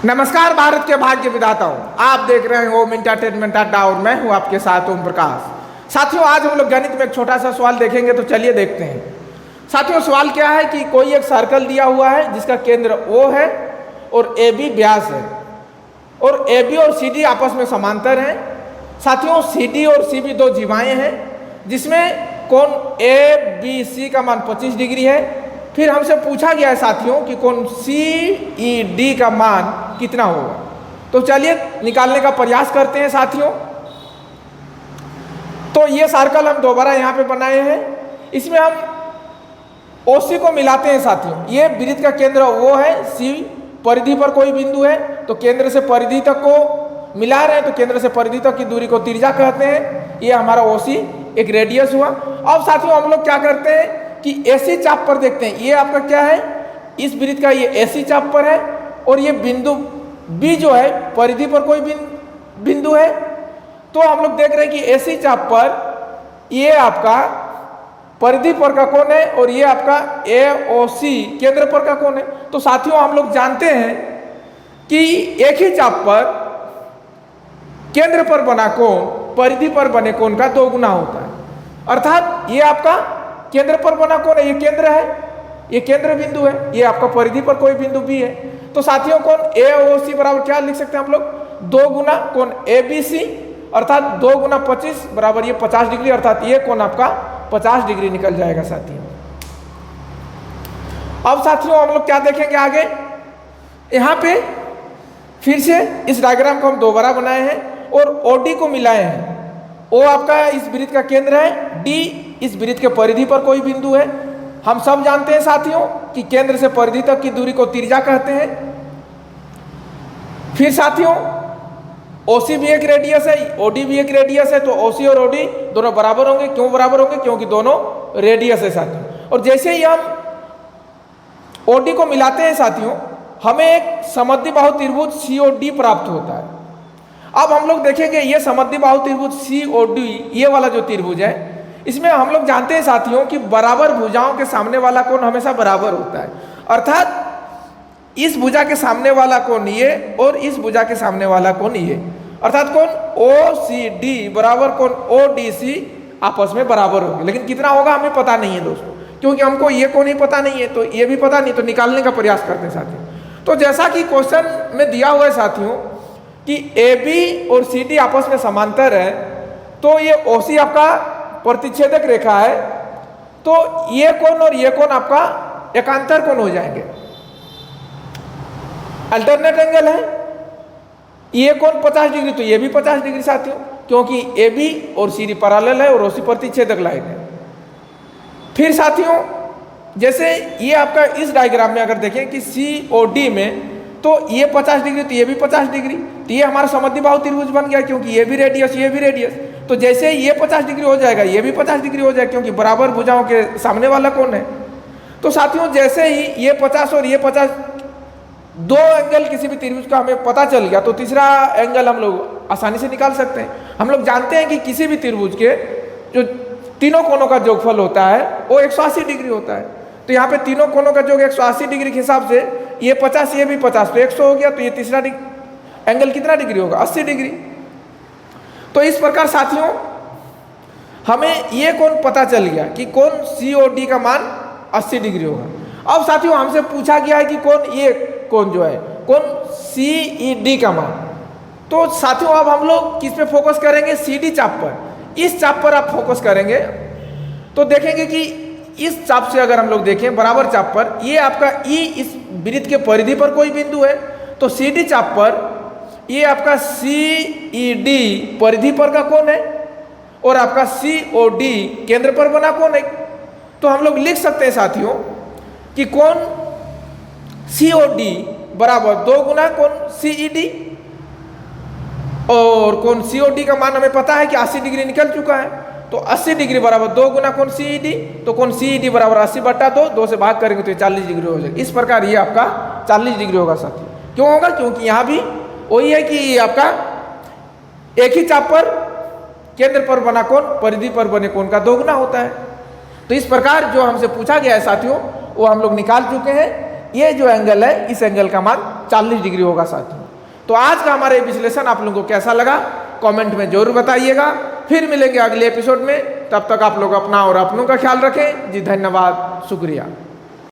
नमस्कार भारत के भाग्य विधाताओं, आप देख रहे हैं होम एंटरटेनमेंट अड्डा और मैं हूं आपके साथ ओम प्रकाश। साथियों, आज हम लोग गणित में एक छोटा सा सवाल देखेंगे, तो चलिए देखते हैं। साथियों, सवाल क्या है कि कोई एक सर्कल दिया हुआ है जिसका केंद्र O है और AB व्यास है और AB और CD आपस में समांतर हैं। साथियों, CD और CB दो जीवाएं हैं जिसमें कोण ABC का मान 25 डिग्री है। फिर हमसे पूछा गया है साथियों कि कोण CED का मान कितना होगा। तो चलिए निकालने का प्रयास करते हैं साथियों। तो ये सर्कल हम दोबारा यहाँ पे बनाए हैं, इसमें हम OC को मिलाते हैं साथियों। ये वृत्त का केंद्र O है, C परिधि पर कोई बिंदु है, तो केंद्र से परिधि तक को मिला रहे हैं, तो केंद्र से परिधि तक की दूरी को त्रिज्या कहते हैं। ये हमारा OC एक रेडियस हुआ। अब साथियों हम लोग क्या करते हैं कि AC चाप पर देखते हैं। ये आपका क्या है, इस वृत्त का ये AC चाप पर है और ये बिंदु B जो है परिधि पर कोई बिंदु है। तो हम लोग देख रहे हैं कि AC चाप पर ये आपका परिधि पर का कोण है और ये आपका AOC केंद्र पर का कोण है। तो साथियों हम लोग जानते हैं कि एक ही चाप पर केंद्र पर बना कोण परिधि पर बने कोण का 2 गुना होता है। अर्थात ये आपका केंद्र पर बना कोण है, ये केंद्र है, ये केंद्र बिंदु है, ये आपका परिधि पर कोई बिंदु B है। तो साथियों कोण AOC बराबर क्या लिख सकते हैं हम लोग, 2 गुना कोण ABC अर्थात 2 गुना 25 बराबर ये 50 डिग्री, अर्थात ये कोण आपका 50 डिग्री निकल जाएगा साथियों। अब साथियों हम लोग क्या देखेंगे आगे, यहाँ पे फिर से इस डायग्राम को हम दोबारा बनाए हैं और OD को मिलाए हैं। O आपका इस वृत्त का केंद्र है, D इस वृत्त के परिधि पर कोई बिंदु है। हम सब जानते हैं साथियों कि केंद्र से परिधि तक की दूरी को त्रिज्या कहते हैं। फिर साथियों OC भी एक रेडियस है, OD भी एक रेडियस है, तो OC और OD दोनों बराबर होंगे। क्यों बराबर होंगे, क्योंकि दोनों रेडियस है साथियों। और जैसे ही हम OD को मिलाते हैं साथियों, हमें एक समद्विबाहु त्रिभुज COD प्राप्त होता है। अब हम लोग देखेंगे ये समद्विबाहु त्रिभुज COD, ये वाला जो त्रिभुज है, इसमें हम लोग जानते हैं साथियों कि बराबर भुजाओं के सामने वाला कोण हमेशा बराबर होता है। अर्थात इस भुजा के सामने वाला कोण ये और इस भुजा के सामने वाला कोण ये, अर्थात कोण OCD बराबर कोण ODC आपस में बराबर होंगे। लेकिन कितना होगा हमें पता नहीं है दोस्तों, क्योंकि हमको ये कोण ही पता नहीं है, तो ये भी पता नहीं, तो निकालने का प्रयास करते हैं साथियों। तो जैसा कि क्वेश्चन में दिया हुआ है साथियों कि AB और CD आपस में समांतर है, तो ये OC आपका प्रतिच्छेदक रेखा है, तो ये कोण और ये कोण आपका एकांतर कोण हो जाएंगे, अल्टरनेट एंगल है। ये कोण 50 डिग्री, तो ये भी 50 डिग्री साथियों, क्योंकि AB और CD पैरेलल है और OC प्रतिच्छेदक लाइन है। फिर साथियों जैसे ये आपका इस डायग्राम में अगर देखें कि COD में, तो ये 50 डिग्री, तो ये भी 50 डिग्री, तो ये हमारा समद्विबाहु त्रिभुज बन गया, क्योंकि ये भी रेडियस ये भी रेडियस। तो जैसे ये 50 डिग्री हो जाएगा, ये भी 50 डिग्री हो जाएगा, क्योंकि बराबर भुजाओं के सामने वाला कोण है। तो साथियों जैसे ही ये 50 और ये 50 दो एंगल किसी भी त्रिभुज का हमें पता चल गया, तो तीसरा एंगल हम लोग आसानी से निकाल सकते हैं। हम लोग जानते हैं कि किसी भी त्रिभुज के जो तीनों कोणों का जोगफल होता है वो 180 डिग्री होता है। तो यहाँ पे तीनों कोणों का योग 180 डिग्री के हिसाब से ये 50 ये भी 50, तो 100 हो गया। तो ये तीसरा एंगल कितना डिग्री होगा, 80 डिग्री। तो इस प्रकार साथियों हमें ये कोण पता चल गया कि कोण COD का मान 80 डिग्री होगा। अब साथियों हमसे पूछा गया है कि कोण ये कोण जो है कोण CED का मान। तो साथियों अब हम लोग किस पे फोकस करेंगे, CD चाप पर। इस चाप पर आप फोकस करेंगे तो देखेंगे कि इस चाप से अगर हम लोग देखें बराबर चाप पर, ये आपका E इस वृत्त के परिधि पर कोई बिंदु है, तो CD चाप पर ये आपका CED परिधि पर का कोण है और आपका COD केंद्र पर बना कोण है। तो हम लोग लिख सकते हैं साथियों कि कोण COD बराबर 2 गुना कोण CED, और कोण COD का मान हमें पता है कि 80 डिग्री निकल चुका है, तो 80 डिग्री बराबर 2 गुना कोण CED, तो कोण CED बराबर 80/2, 2 से भाग करेंगे तो ये 40 डिग्री हो जाएगा। इस प्रकार ये आपका 40 डिग्री होगा साथियों। क्यों होगा, क्योंकि यहाँ भी वही है कि आपका एक ही चाप पर केंद्र पर बना कोण परिधि पर बने कोण का 2 गुना होता है। तो इस प्रकार जो हमसे पूछा गया है साथियों वो हम लोग निकाल चुके हैं ये जो एंगल है इस एंगल का मान 40 डिग्री होगा साथियों। तो आज का हमारा ये विश्लेषण आप लोगों को कैसा लगा कमेंट में जरूर बताइएगा। फिर मिलेंगे अगले एपिसोड में, तब तक आप लोग अपना और अपनों का ख्याल रखें जी। धन्यवाद, शुक्रिया।